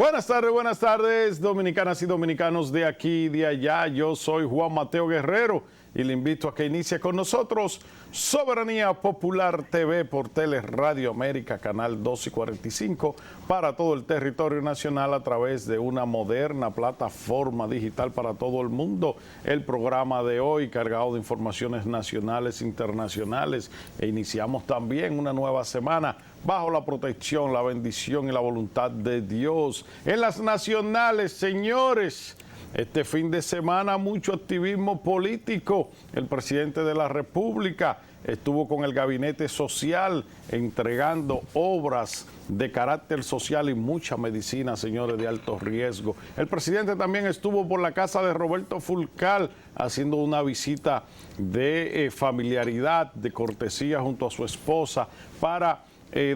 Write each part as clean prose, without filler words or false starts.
buenas tardes, dominicanas y dominicanos de aquí y de allá. Yo soy Juan Mateo Guerrero y le invito a que inicie con nosotros Soberanía Popular TV por Teleradio América, canal 245, para todo el territorio nacional a través de una moderna plataforma digital para todo el mundo. El programa de hoy cargado de informaciones nacionales, internacionales, e iniciamos también una nueva semana bajo la protección, la bendición y la voluntad de Dios. En las nacionales, señores, este fin de semana mucho activismo político. El presidente de la República estuvo con el gabinete social entregando obras de carácter social y mucha medicina, señores, de alto riesgo. El presidente también estuvo por la casa de Roberto Fulcar haciendo una visita de familiaridad, de cortesía junto a su esposa para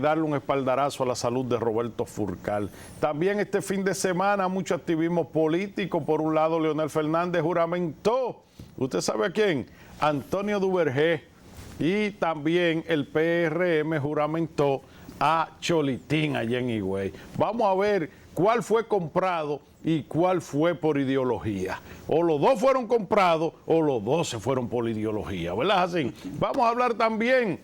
darle un espaldarazo a la salud de Roberto Fulcar. También este fin de semana mucho activismo político. Por un lado, Leonel Fernández juramentó, ¿usted sabe a quién? Antonio Duvergé. Y también el PRM juramentó a Cholitín allá en Higüey. Vamos a ver cuál fue comprado y cuál fue por ideología. O los dos fueron comprados o los dos se fueron por ideología, ¿verdad? Así. Vamos a hablar también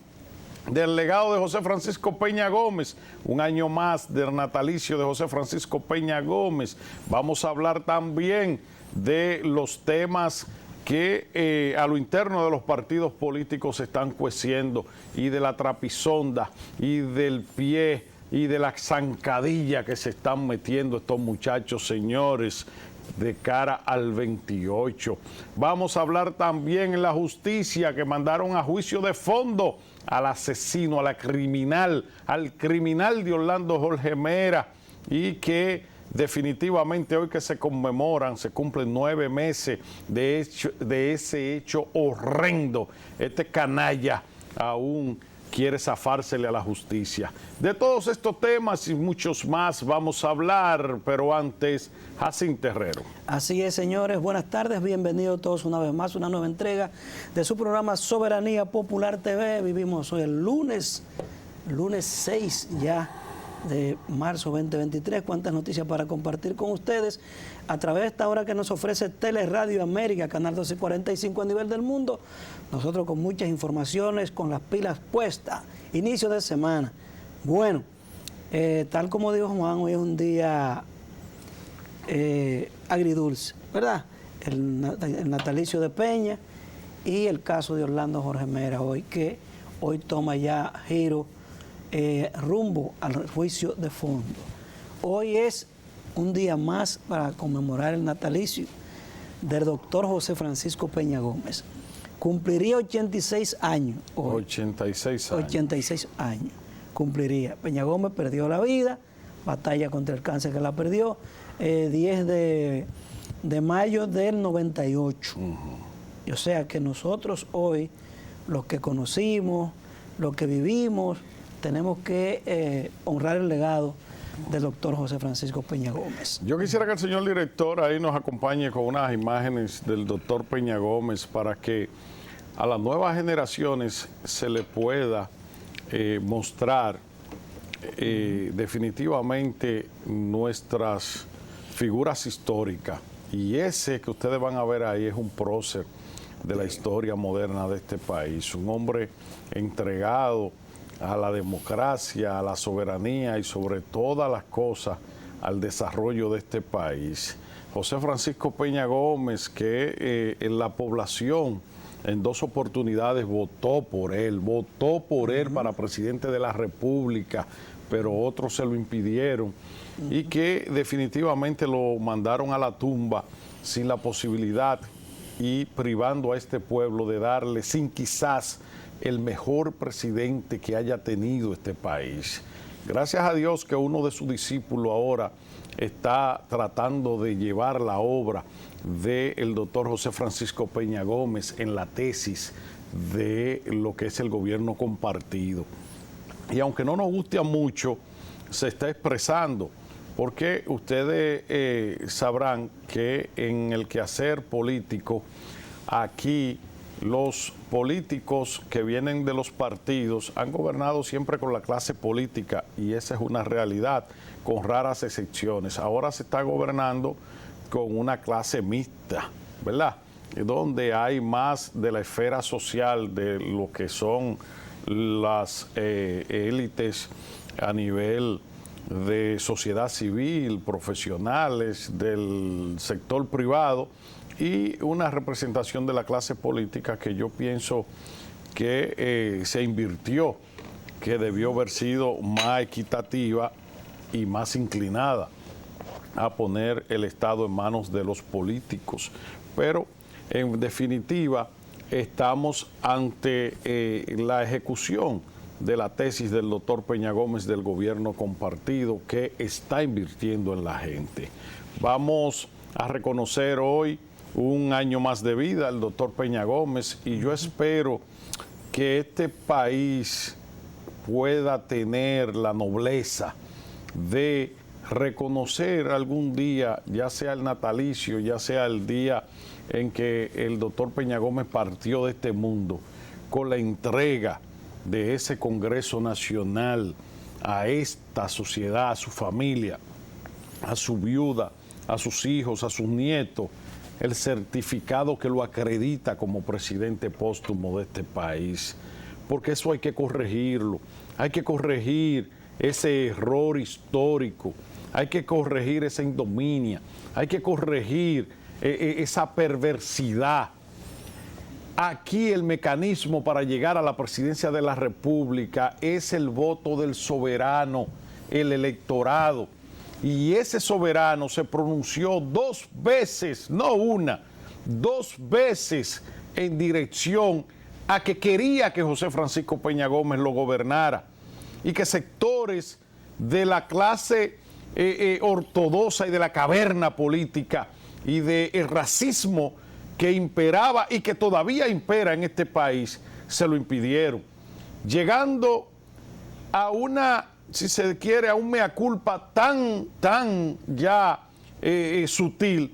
del legado de José Francisco Peña Gómez, un año más del natalicio de José Francisco Peña Gómez. Vamos a hablar también de los temas que a lo interno de los partidos políticos se están cueciendo, y de la trapisonda y del pie y de la zancadilla que se están metiendo estos muchachos, señores, de cara al 28. Vamos a hablar también en la justicia, que mandaron a juicio de fondo al asesino, al criminal de Orlando Jorge Mera, y que definitivamente hoy que se conmemoran, se cumplen 9 meses de ese hecho horrendo. Este canalla aún quiere zafársele a la justicia. De todos estos temas y muchos más vamos a hablar, pero antes, Jacinto Herrero. Así es, señores, buenas tardes, bienvenidos todos una vez más, una nueva entrega de su programa Soberanía Popular TV. Vivimos hoy el lunes 6 ya de marzo 2023. Cuántas noticias para compartir con ustedes a través de esta hora que nos ofrece Teleradio América, canal 245 a nivel del mundo. Nosotros con muchas informaciones, con las pilas puestas, inicio de semana. Bueno, tal como dijo Juan, hoy es un día agridulce, ¿verdad? El natalicio de Peña y el caso de Orlando Jorge Mera, hoy toma ya giro rumbo al juicio de fondo. Hoy es un día más para conmemorar el natalicio del doctor José Francisco Peña Gómez. Cumpliría 86 años hoy. 86 años cumpliría. Peña Gómez perdió la vida, batalla contra el cáncer que la perdió, 10 de mayo del 98. O sea que nosotros hoy, los que conocimos, los que vivimos, tenemos que honrar el legado del doctor José Francisco Peña Gómez. Yo quisiera que el señor director ahí nos acompañe con unas imágenes del doctor Peña Gómez para que a las nuevas generaciones se le pueda mostrar definitivamente nuestras figuras históricas. Y ese que ustedes van a ver ahí es un prócer de la historia moderna de este país, un hombre entregado a la democracia, a la soberanía y sobre todas las cosas al desarrollo de este país. José Francisco Peña Gómez, que en la población en 2 oportunidades votó por él para presidente de la República, pero otros se lo impidieron, y que definitivamente lo mandaron a la tumba sin la posibilidad y privando a este pueblo de darle, sin quizás el mejor presidente que haya tenido este país. Gracias a Dios que uno de sus discípulos ahora está tratando de llevar la obra del doctor José Francisco Peña Gómez en la tesis de lo que es el gobierno compartido. Y aunque no nos guste mucho, se está expresando, porque ustedes sabrán que en el quehacer político aquí los políticos que vienen de los partidos han gobernado siempre con la clase política y esa es una realidad, con raras excepciones. Ahora se está gobernando con una clase mixta, ¿verdad? Donde hay más de la esfera social de lo que son las élites a nivel de sociedad civil, profesionales, del sector privado y una representación de la clase política que yo pienso que se invirtió, que debió haber sido más equitativa y más inclinada a poner el Estado en manos de los políticos. Pero en definitiva estamos ante la ejecución de la tesis del doctor Peña Gómez del gobierno compartido que está invirtiendo en la gente. Vamos a reconocer hoy un año más de vida al doctor Peña Gómez y yo espero que este país pueda tener la nobleza de reconocer algún día, ya sea el natalicio, ya sea el día en que el doctor Peña Gómez partió de este mundo, con la entrega de ese Congreso Nacional a esta sociedad, a su familia, a su viuda, a sus hijos, a sus nietos, el certificado que lo acredita como presidente póstumo de este país. Porque eso hay que corregirlo, hay que corregir ese error histórico, hay que corregir esa ignominia, hay que corregir esa perversidad. Aquí el mecanismo para llegar a la presidencia de la República es el voto del soberano, el electorado. Y ese soberano se pronunció 2 veces, no una, 2 veces en dirección a que quería que José Francisco Peña Gómez lo gobernara y que sectores de la clase ortodoxa y de la caverna política y del racismo que imperaba y que todavía impera en este país, se lo impidieron, llegando a una, si se quiere, a un mea culpa tan ya sutil,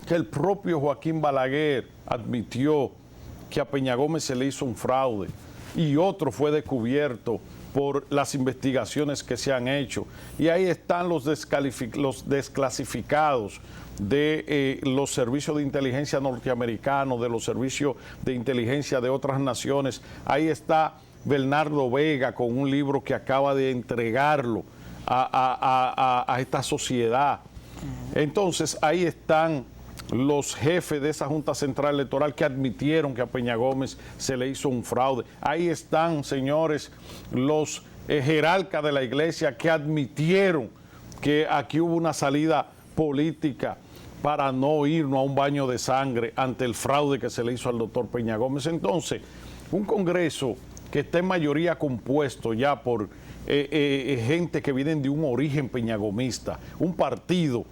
que el propio Joaquín Balaguer admitió que a Peña Gómez se le hizo un fraude y otro fue descubierto por las investigaciones que se han hecho. Y ahí están los desclasificados de los servicios de inteligencia norteamericanos, de los servicios de inteligencia de otras naciones. Ahí está Bernardo Vega con un libro que acaba de entregarlo a esta sociedad. Entonces ahí están los jefes de esa Junta Central Electoral que admitieron que a Peña Gómez se le hizo un fraude. Ahí están, señores, los jerarcas de la iglesia que admitieron que aquí hubo una salida política para no irnos a un baño de sangre ante el fraude que se le hizo al doctor Peña Gómez. Entonces, un Congreso que está en mayoría compuesto ya por gente que vienen de un origen peñagomista, un partido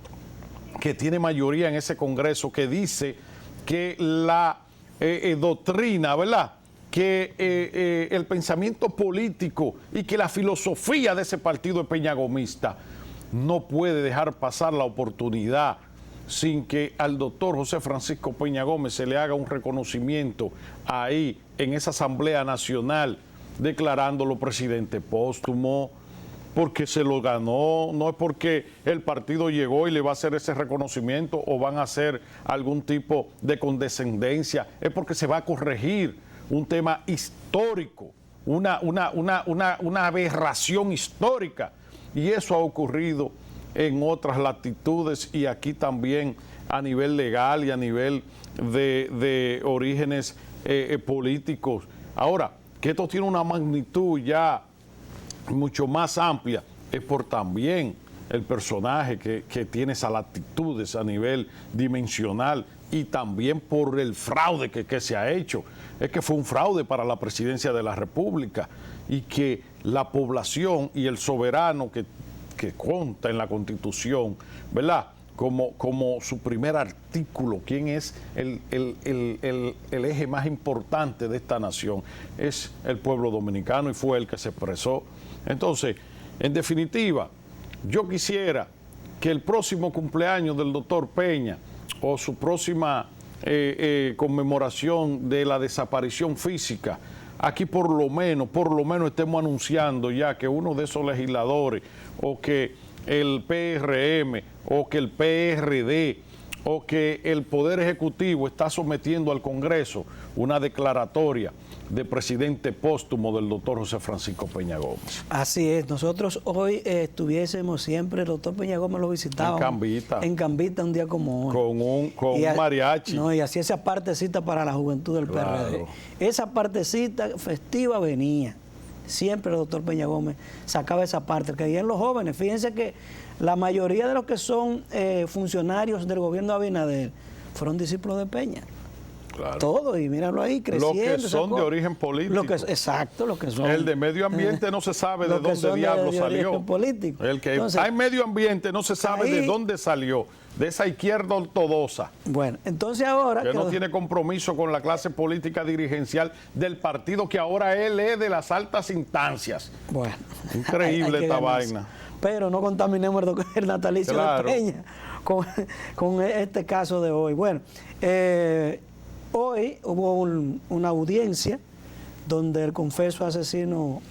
que tiene mayoría en ese Congreso, que dice que la doctrina, ¿verdad?, que el pensamiento político y que la filosofía de ese partido peñagomista no puede dejar pasar la oportunidad sin que al doctor José Francisco Peña Gómez se le haga un reconocimiento ahí en esa Asamblea Nacional, declarándolo presidente póstumo, porque se lo ganó, no es porque el partido llegó y le va a hacer ese reconocimiento o van a hacer algún tipo de condescendencia, es porque se va a corregir un tema histórico, una aberración histórica, y eso ha ocurrido en otras latitudes y aquí también a nivel legal y a nivel de orígenes políticos. Ahora, que esto tiene una magnitud ya mucho más amplia, es por también el personaje que tiene esas latitudes a nivel dimensional y también por el fraude que se ha hecho. Es que fue un fraude para la presidencia de la República y que la población y el soberano que consta en la Constitución, ¿verdad?, como su primer artículo, quién es el eje más importante de esta nación, es el pueblo dominicano y fue el que se expresó. Entonces, en definitiva, yo quisiera que el próximo cumpleaños del doctor Peña o su próxima conmemoración de la desaparición física, aquí por lo menos estemos anunciando ya que uno de esos legisladores o que el PRM o que el PRD o que el Poder Ejecutivo está sometiendo al Congreso una declaratoria de presidente póstumo del doctor José Francisco Peña Gómez. Así es, nosotros hoy estuviésemos siempre, el doctor Peña Gómez lo visitábamos en Cambita un día como hoy. Con un mariachi. No, y hacía esa partecita para la juventud del PRD. Esa partecita festiva venía. Siempre el doctor Peña Gómez sacaba esa parte, que en los jóvenes, fíjense que la mayoría de los que son funcionarios del gobierno de Abinader fueron discípulos de Peña. Claro. Todos, y míralo ahí, creciendo. Los que son de origen político. Exacto, los que son. El de medio ambiente no se sabe de dónde diablo salió. Político. El que entonces, hay medio ambiente no se sabe de dónde salió, de esa izquierda ortodoxa. Bueno, entonces ahora... Que no tiene compromiso con la clase política dirigencial del partido que ahora él es de las altas instancias. Bueno. Increíble esta vaina. Pero no contaminemos el natalicio de Peña con este caso de hoy. Bueno, hoy hubo una audiencia donde el confeso asesino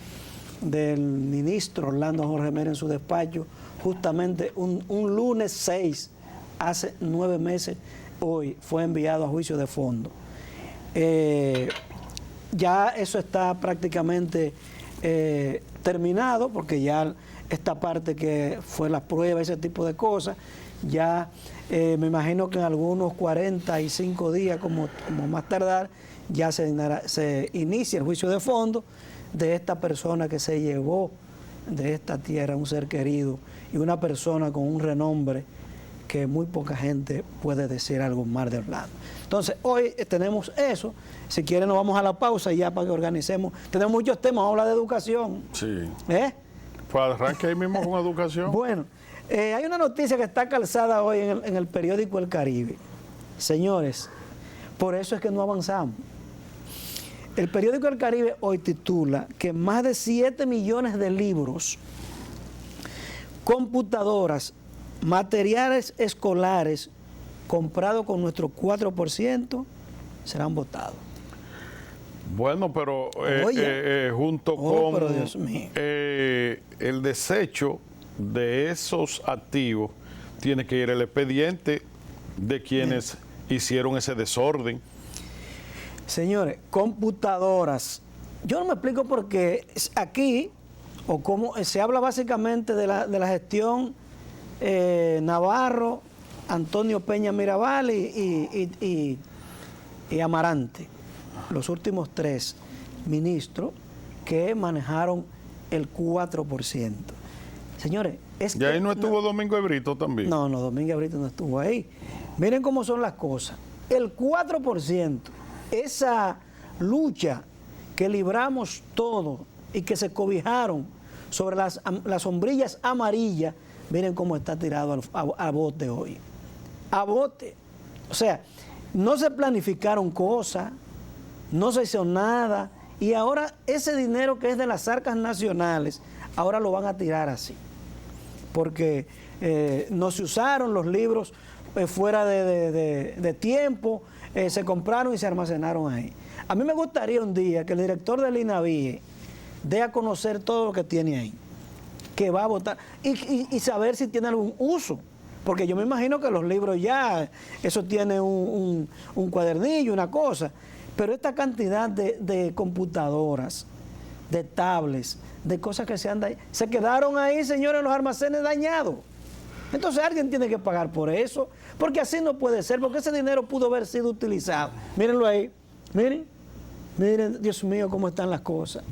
del ministro Orlando Jorge Mera en su despacho, justamente un lunes 6, hace 9 meses, hoy fue enviado a juicio de fondo. Ya eso está prácticamente terminado, porque ya esta parte que fue la prueba, ese tipo de cosas, ya me imagino que en algunos 45 días, como más tardar, ya se inicia el juicio de fondo de esta persona que se llevó de esta tierra, un ser querido y una persona con un renombre que muy poca gente puede decir algo más de Orlando. Entonces, hoy tenemos eso. Si quieren nos vamos a la pausa ya para que organicemos. Tenemos muchos temas, vamos a hablar de educación. Sí. Pues arranque ahí mismo con educación. Bueno, hay una noticia que está calzada hoy en el periódico El Caribe. Señores, por eso es que no avanzamos. El periódico El Caribe hoy titula que más de 7 millones de libros, computadoras, materiales escolares comprados con nuestro 4% serán votados. Bueno, pero junto con el desecho de esos activos, tiene que ir el expediente de quienes hicieron ese desorden. Señores, computadoras. Yo no me explico por qué aquí, o cómo se habla básicamente de la gestión Navarro, Antonio Peña Mirabal y Amarante. Los últimos 3 ministros que manejaron el 4%. Señores, ¿y ahí no estuvo Domingo Brito también? No, Domingo Brito no estuvo ahí. Miren cómo son las cosas. El 4%, esa lucha que libramos todos y que se cobijaron sobre las sombrillas amarillas, miren cómo está tirado a bote hoy. A bote. O sea, no se planificaron cosas, no se hizo nada, y ahora ese dinero que es de las arcas nacionales, ahora lo van a tirar así. Porque no se usaron los libros fuera de tiempo, se compraron y se almacenaron ahí. A mí me gustaría un día que el director del INAVIE dé a conocer todo lo que tiene ahí, que va a votar, y saber si tiene algún uso. Porque yo me imagino que los libros ya, eso tiene un cuadernillo, una cosa. Pero esta cantidad de computadoras, de tablets, de cosas que se quedaron ahí, señores, en los almacenes dañados. Entonces alguien tiene que pagar por eso, porque así no puede ser, porque ese dinero pudo haber sido utilizado. Mírenlo ahí, miren, Dios mío, cómo están las cosas.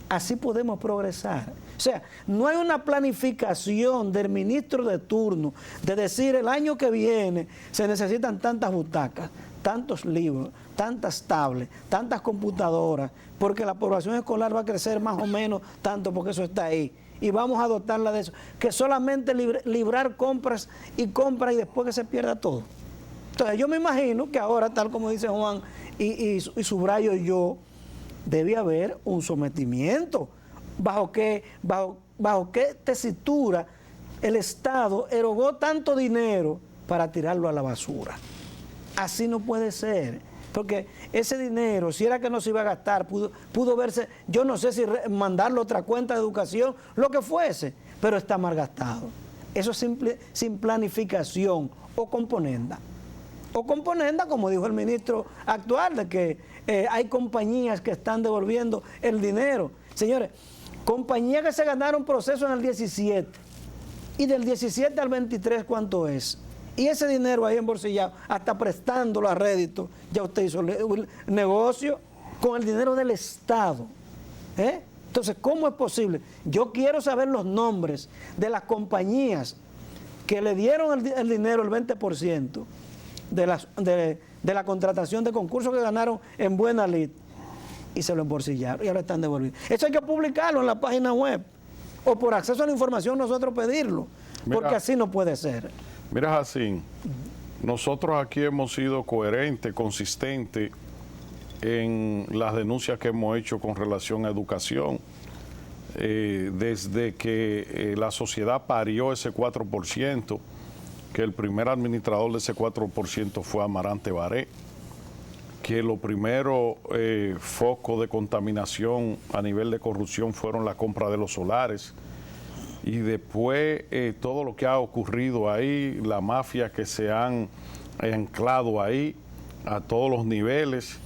Así podemos progresar. O sea, no hay una planificación del ministro de turno de decir el año que viene se necesitan tantas butacas, tantos libros, tantas tablets, tantas computadoras, porque la población escolar va a crecer más o menos tanto, porque eso está ahí. Y vamos a dotarla de eso. Que solamente librar compras y después que se pierda todo. Entonces yo me imagino que ahora, tal como dice Juan y subrayo yo, debe haber un sometimiento. ¿Bajo qué tesitura el Estado erogó tanto dinero para tirarlo a la basura? Así no puede ser. Porque ese dinero, si era que no se iba a gastar, pudo verse, yo no sé si mandarlo a otra cuenta de educación, lo que fuese, pero está mal gastado. Eso es sin planificación o componenda. O componenda, como dijo el ministro actual, de que hay compañías que están devolviendo el dinero. Señores, compañías que se ganaron proceso en el 17 y del 17 al 23, ¿cuánto es? Y ese dinero ahí embolsillado, hasta prestándolo a rédito, ya usted hizo el negocio con el dinero del Estado. Entonces, ¿cómo es posible? Yo quiero saber los nombres de las compañías que le dieron el dinero, el 20%, de la contratación de concursos que ganaron en Buena Lid, y se lo embolsillaron y ahora están devolviendo. Eso hay que publicarlo en la página web, o por acceso a la información nosotros pedirlo, porque así no puede ser. Mira, Jacín, nosotros aquí hemos sido coherentes, consistentes en las denuncias que hemos hecho con relación a educación. Desde que la sociedad parió ese 4%, que el primer administrador de ese 4% fue Amarante Baré, que los primeros focos de contaminación a nivel de corrupción fueron la compra de los solares, y después todo lo que ha ocurrido ahí, la mafia que se han anclado ahí a todos los niveles,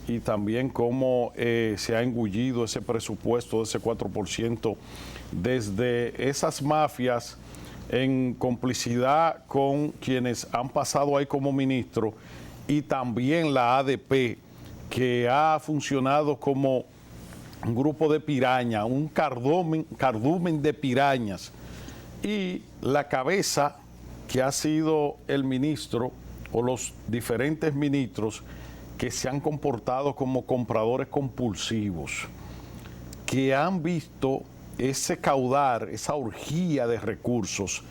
y también cómo se ha engullido ese presupuesto de ese 4% desde esas mafias en complicidad con quienes han pasado ahí como ministro, y también la ADP, que ha funcionado como un grupo de pirañas, un cardumen de pirañas, y la cabeza que ha sido el ministro o los diferentes ministros que se han comportado como compradores compulsivos, que han visto ese caudal, esa orgía de recursos,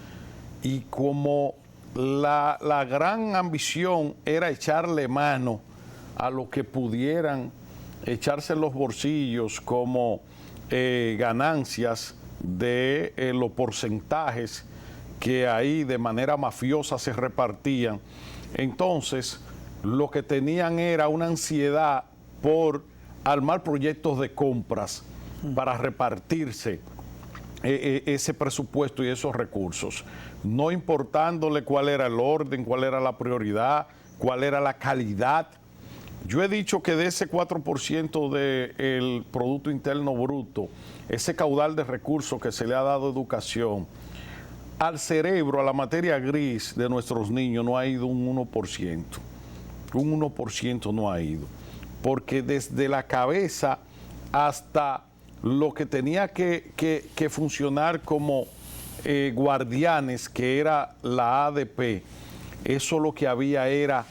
y como la gran ambición era echarle mano a lo que pudieran echarse en los bolsillos como ganancias de los porcentajes que ahí de manera mafiosa se repartían. Entonces, lo que tenían era una ansiedad por armar proyectos de compras para repartirse ese presupuesto y esos recursos, no importándole cuál era el orden, cuál era la prioridad, cuál era la calidad. Yo he dicho que de ese 4% del Producto Interno Bruto, ese caudal de recursos que se le ha dado a educación, al cerebro, a la materia gris de nuestros niños no ha ido un 1%. Un 1% no ha ido. Porque desde la cabeza hasta lo que tenía que funcionar como guardianes, que era la ADP, eso lo que había era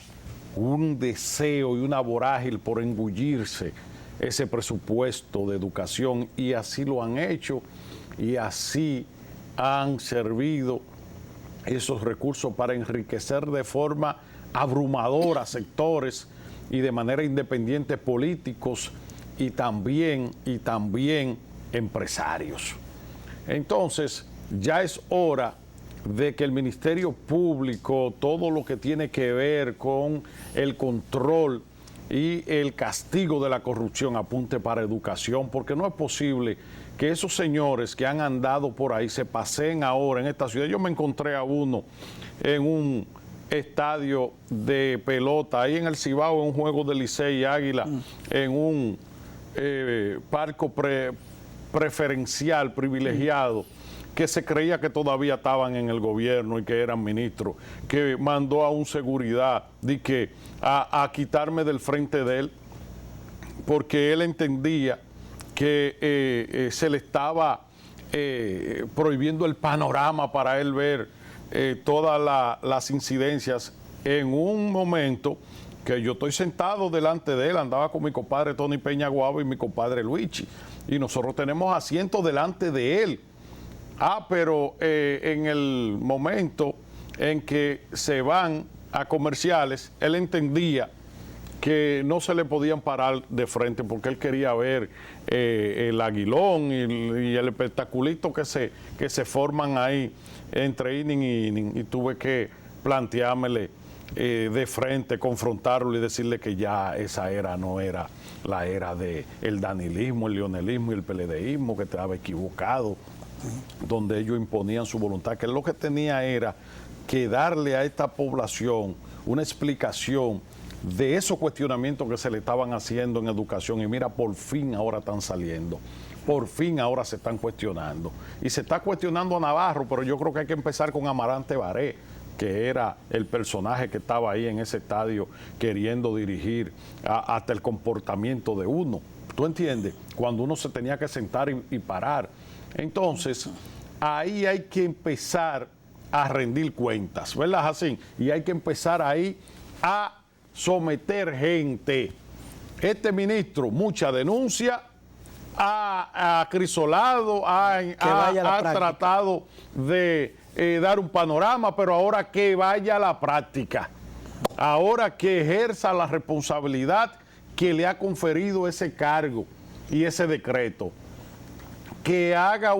un deseo y una vorágine por engullirse ese presupuesto de educación, y así lo han hecho, y así han servido esos recursos para enriquecer de forma abrumadora sectores y de manera independiente políticos y también empresarios. Entonces, ya es hora de que el Ministerio Público, todo lo que tiene que ver con el control y el castigo de la corrupción, apunte para educación, porque no es posible que esos señores que han andado por ahí se paseen ahora en esta ciudad. Yo me encontré a uno en un estadio de pelota, ahí en el Cibao, en un juego de Licey y Águila, en un parco preferencial, privilegiado, que se creía que todavía estaban en el gobierno y que eran ministros, que mandó a un seguridad a quitarme del frente de él, porque él entendía que se le estaba prohibiendo el panorama para él ver todas las incidencias en un momento que yo estoy sentado delante de él, andaba con mi compadre Tony Peña Guava y mi compadre Luigi, y nosotros tenemos asientos delante de él. Pero en el momento en que se van a comerciales, él entendía que no se le podían parar de frente porque él quería ver el aguilón y el espectaculito que se forman ahí entre inning y inning, y tuve que planteármele de frente, confrontarlo y decirle que ya esa era no era la era del danilismo, el leonelismo y el peledeísmo, que estaba equivocado, donde ellos imponían su voluntad, que lo que tenía era que darle a esta población una explicación de esos cuestionamientos que se le estaban haciendo en educación. Y mira, por fin ahora están saliendo. Por fin ahora se están cuestionando. Y se está cuestionando a Navarro, pero yo creo que hay que empezar con Amarante Baré, que era el personaje que estaba ahí en ese estadio queriendo dirigir hasta el comportamiento de uno. ¿Tú entiendes? Cuando uno se tenía que sentar y parar. Entonces, ahí hay que empezar a rendir cuentas, ¿verdad, Jacín? Y hay que empezar ahí a someter gente. Este ministro, mucha denuncia, ha acrisolado, ha tratado de dar un panorama, pero ahora que vaya a la práctica, ahora que ejerza la responsabilidad que le ha conferido ese cargo y ese decreto, que haga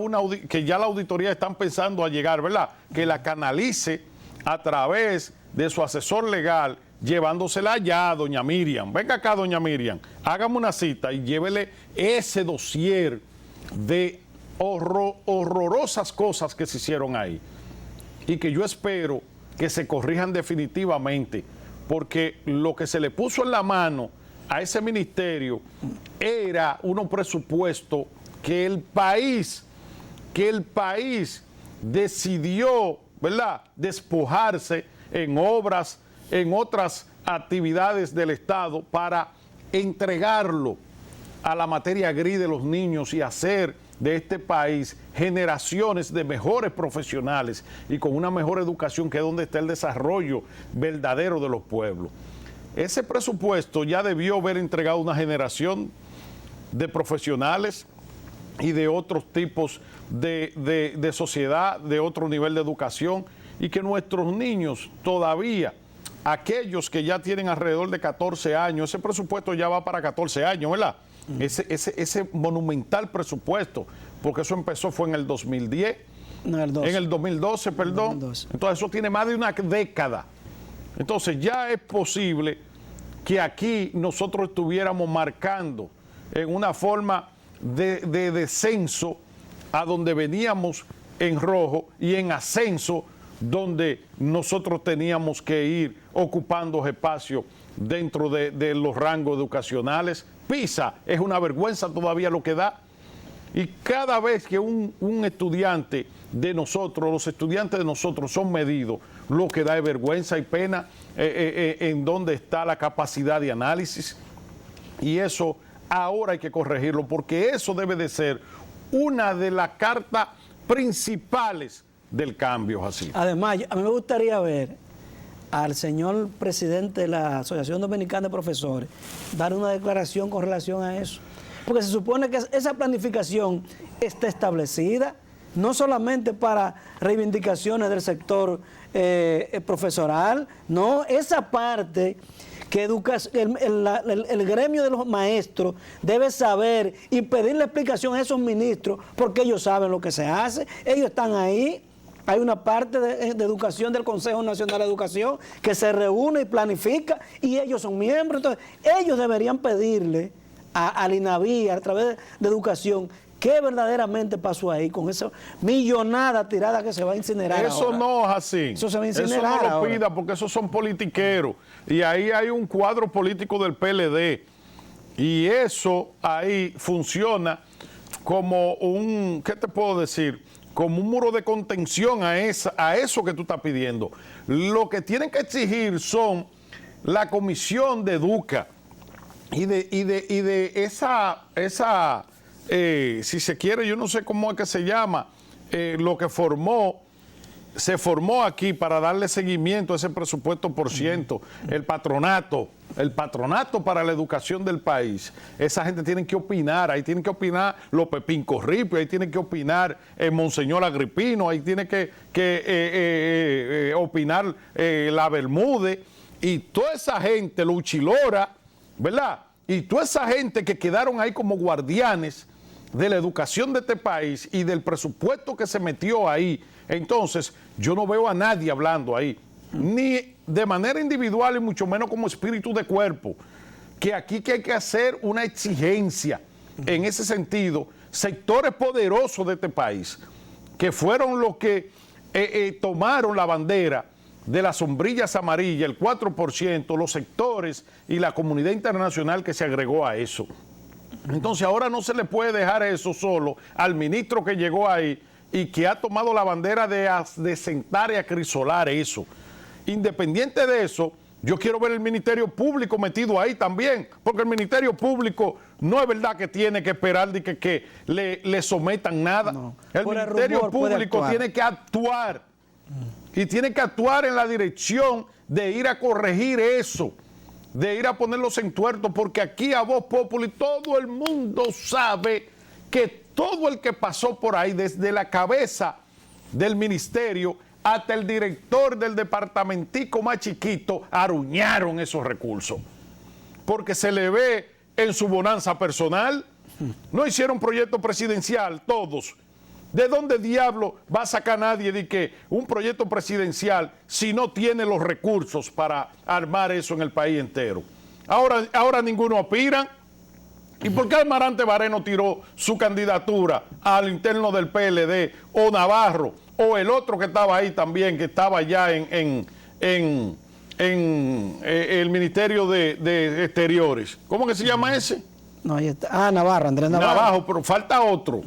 que ya la auditoría están pensando a llegar, ¿verdad? Que la canalice a través de su asesor legal, llevándosela allá a doña Miriam. Venga acá, doña Miriam, hágame una cita y llévele ese dossier de horrorosas cosas que se hicieron ahí y que yo espero que se corrijan definitivamente, porque lo que se le puso en la mano a ese ministerio era un presupuesto que el país decidió, ¿verdad?, despojarse en obras, en otras actividades del Estado para entregarlo a la materia gris de los niños y hacer de este país generaciones de mejores profesionales y con una mejor educación, que es donde está el desarrollo verdadero de los pueblos. Ese presupuesto ya debió haber entregado una generación de profesionales y de otros tipos de sociedad, de otro nivel de educación, y que nuestros niños todavía, aquellos que ya tienen alrededor de 14 años, ese presupuesto ya va para 14 años, ¿verdad? Ese monumental presupuesto, porque eso empezó fue en el 2010, no, en el 2012, perdón. 2012. Entonces eso tiene más de una década. Entonces ya es posible que aquí nosotros estuviéramos marcando en una forma de descenso a donde veníamos en rojo y en ascenso donde nosotros teníamos que ir ocupando espacio dentro de los rangos educacionales. PISA es una vergüenza todavía lo que da, y cada vez que un estudiante de nosotros, los estudiantes de nosotros son medidos, lo que da es vergüenza y pena en dónde está la capacidad de análisis, y eso ahora hay que corregirlo, porque eso debe de ser una de las cartas principales del cambio, así. Además, a mí me gustaría ver al señor presidente de la Asociación Dominicana de Profesores dar una declaración con relación a eso, porque se supone que esa planificación está establecida no solamente para reivindicaciones del sector profesoral, no, esa parte que el gremio de los maestros debe saber y pedirle explicación a esos ministros, porque ellos saben lo que se hace, ellos están ahí. Hay una parte de educación del Consejo Nacional de Educación que se reúne y planifica, y ellos son miembros. Entonces, ellos deberían pedirle al INAVI, a través de educación, qué verdaderamente pasó ahí con esa millonada tirada que se va a incinerar. Eso ahora. no es así. Eso se va a incinerar. Eso no lo ahora. pida, porque esos son politiqueros. Y ahí hay un cuadro político del PLD. Y eso ahí funciona como un, ¿qué te puedo decir?, como un muro de contención a eso que tú estás pidiendo. Lo que tienen que exigir son la comisión de Educa y de esa si se quiere, yo no sé cómo es que se llama, lo que se formó aquí para darle seguimiento a ese presupuesto por ciento, el patronato para la educación del país. Esa gente tiene que opinar, ahí tienen que opinar los Pepín Corripio, ahí tiene que opinar Monseñor Agripino, ahí tiene que opinar la Bermúdez, y toda esa gente, los Uchilora, ¿verdad? Y toda esa gente que quedaron ahí como guardianes de la educación de este país y del presupuesto que se metió ahí. Entonces, yo no veo a nadie hablando ahí. ni de manera individual y mucho menos como espíritu de cuerpo. Que aquí que hay que hacer una exigencia en ese sentido, sectores poderosos de este país, que fueron los que tomaron la bandera de las sombrillas amarillas, el 4%, los sectores y la comunidad internacional que se agregó a eso. Entonces ahora no se le puede dejar eso solo al ministro que llegó ahí y que ha tomado la bandera de sentar y acrisolar eso. Independiente de eso, yo quiero ver el Ministerio Público metido ahí también, porque el Ministerio Público no es verdad que tiene que esperar de que le sometan nada. No. El Ministerio Público tiene que actuar y tiene que actuar en la dirección de ir a corregir eso, de ir a poner los entuertos, porque aquí a Voz Populi todo el mundo sabe que todo el que pasó por ahí, desde la cabeza del ministerio hasta el director del departamentico más chiquito, aruñaron esos recursos. Porque se le ve en su bonanza personal. No hicieron proyecto presidencial, todos. ¿De dónde diablo va a sacar nadie de que un proyecto presidencial si no tiene los recursos para armar eso en el país entero? Ahora ninguno aspira. ¿Y por qué Almarante Bareno tiró su candidatura al interno del PLD, o Navarro, o el otro que estaba ahí también, que estaba ya en el Ministerio de Exteriores? ¿Cómo que se llama ese? No, ahí está. Navarro, Andrés Navarro. Navarro, pero falta otro.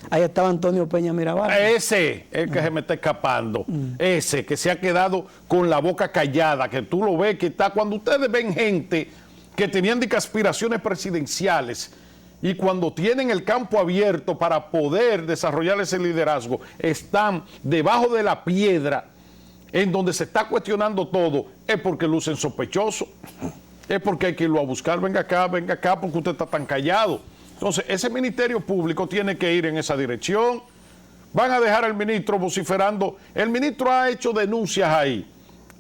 Ahí estaba Antonio Peña Mirabal. Ese es el que se me está escapando. Ese que se ha quedado con la boca callada, que tú lo ves que está. Cuando ustedes ven gente que tenían aspiraciones presidenciales y cuando tienen el campo abierto para poder desarrollar ese liderazgo, están debajo de la piedra en donde se está cuestionando todo, es porque lucen sospechosos, es porque hay que irlo a buscar, venga acá, porque usted está tan callado. Entonces, ese Ministerio Público tiene que ir en esa dirección. Van a dejar al ministro vociferando. El ministro ha hecho denuncias ahí.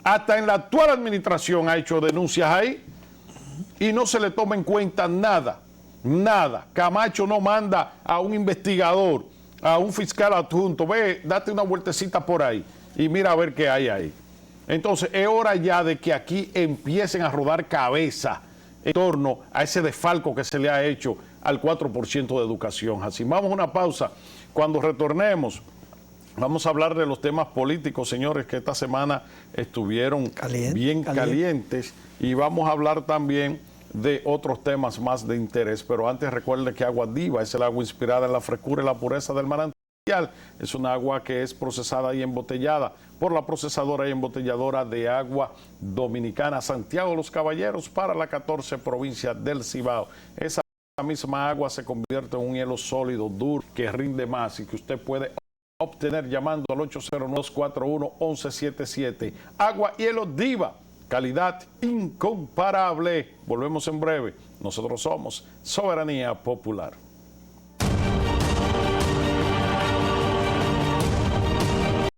Hasta en la actual administración ha hecho denuncias ahí y no se le toma en cuenta nada. Nada. Camacho no manda a un investigador, a un fiscal adjunto. Ve, date una vueltecita por ahí y mira a ver qué hay ahí. Entonces, es hora ya de que aquí empiecen a rodar cabeza en torno a ese desfalco que se le ha hecho al 4% de educación. Así, vamos a una pausa. Cuando retornemos, vamos a hablar de los temas políticos, señores, que esta semana estuvieron bien calientes, y vamos a hablar también de otros temas más de interés. Pero antes, recuerde que Agua Diva es el agua inspirada en la frescura y la pureza del manantial. Es una agua que es procesada y embotellada por la procesadora y embotelladora de agua dominicana Santiago Los Caballeros para la 14 provincia del Cibao. Esa misma agua se convierte en un hielo sólido, duro, que rinde más y que usted puede obtener llamando al 809-241-1177. Agua Hielo Diva, calidad incomparable. Volvemos en breve. Nosotros somos Soberanía Popular.